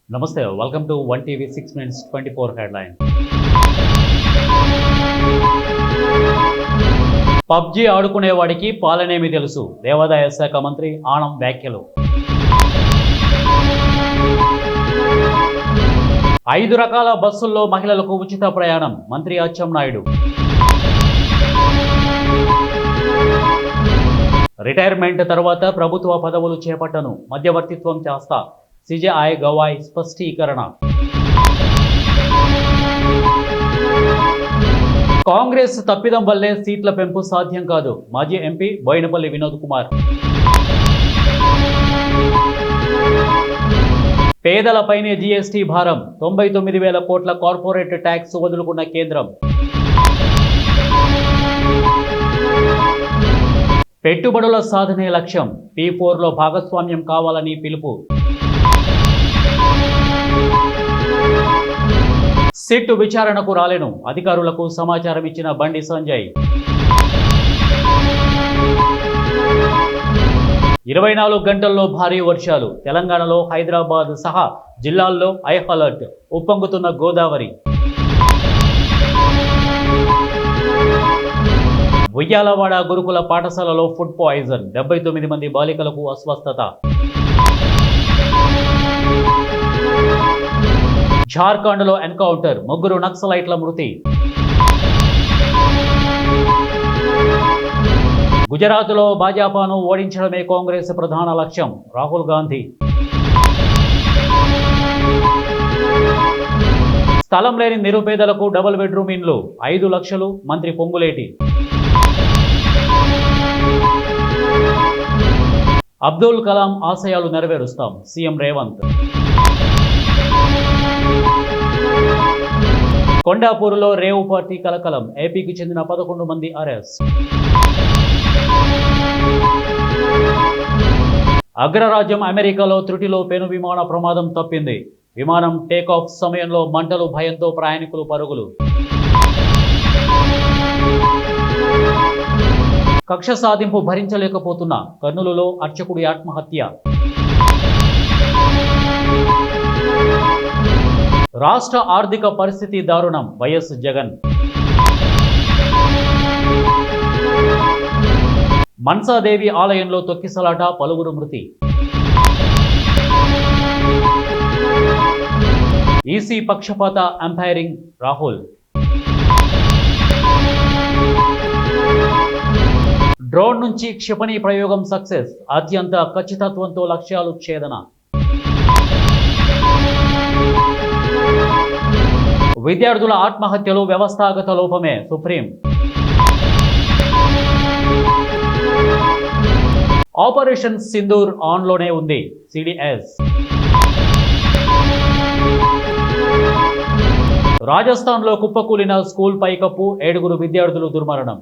నమస్తే welcome to 1 TV 6 minutes 24 headline. PUBG ఆడుకునేవాడికి పాలనేమి తెలుసు, దేవాదాయ శాఖ మంత్రి ఆనం వ్యాఖ్యలు. 5 రకాల బస్సుల్లో మహిళలకు ఉచిత ప్రయాణం, మంత్రి అచ్చెన్నాయుడు. రిటైర్మెంట్ తర్వాత ప్రభుత్వ పదవులు చేపట్టను, మధ్యవర్తిత్వం చేస్తా, సిజేఐ గవాయ్ స్పష్టీకరణ. కాంగ్రెస్ తప్పిదం వల్లే సీట్ల పెంపు సాధ్యం కాదు, మాజీ ఎంపీ బోయినపల్లి వినోద్ కుమార్. పేదలపైనే జీఎస్టీ భారం, 99,000 కోట్ల కార్పొరేట్ ట్యాక్స్ వదులుకున్న కేంద్రం. పెట్టుబడుల సాధనే లక్ష్యం, P4లో భాగస్వామ్యం కావాలని పిలుపు. సిట్ విచారణకు రాలేను, అధికారులకు సమాచారం ఇచ్చిన బండి సంజయ్. 24 గంటల్లో భారీ వర్షాలు, తెలంగాణలో హైదరాబాద్ సహా జిల్లాల్లో హై అలర్ట్, ఉప్పొంగుతున్న గోదావరి. ఉయ్యాలవాడ గురుకుల పాఠశాలలో ఫుడ్ పాయిజన్, 79 మంది బాలికలకు అస్వస్థత. జార్ఖండ్లో ఎన్కౌంటర్, 3 నక్సలైట్ల మృతి. గుజరాత్లో భాజపాను ఓడించడమే కాంగ్రెస్ ప్రధాన లక్ష్యం, రాహుల్ గాంధీ. స్థలం లేని నిరుపేదలకు డబుల్ బెడ్రూమ్ ఇండ్లు, 5 లక్షలు, మంత్రి పొంగులేటి. అబ్దుల్ కలాం ఆశయాలు నెరవేరుస్తాం, సీఎం రేవంత్. కొండాపూర్లో రేవు పార్టీ కలకలం, ఏపీకి చెందిన 11 మంది అరెస్ట్. అగ్రరాజ్యం అమెరికాలో త్రుటిలో పెను విమాన ప్రమాదం తప్పింది, విమానం టేకాఫ్ సమయంలో మంటలు, భయంతో ప్రయాణికులు పరుగులు. కక్ష సాధింపు భరించలేకపోతున్న కర్నూలులో అర్చకుడి ఆత్మహత్య. రాష్ట్ర ఆర్థిక పరిస్థితి దారుణం, వైఎస్ జగన్. మన్సాదేవి ఆలయంలో తొక్కిసలాట, పలువురు మృతి. ఈసీ పక్షపాత అంపైరింగ్, రాహుల్. డ్రోన్ నుంచి క్షిపణి ప్రయోగం సక్సెస్, అత్యంత ఖచ్చితత్వంతో లక్ష్యాలు ఛేదన. విద్యార్థుల ఆత్మహత్యలు వ్యవస్థాగత లోపమే, సుప్రీం. ఆపరేషన్ సింధూర్ ఆన్లోనే ఉంది, సిడిఎస్. రాజస్థాన్లో కుప్పకూలిన స్కూల్ పైకప్పు, 7 విద్యార్థులు దుర్మరణం.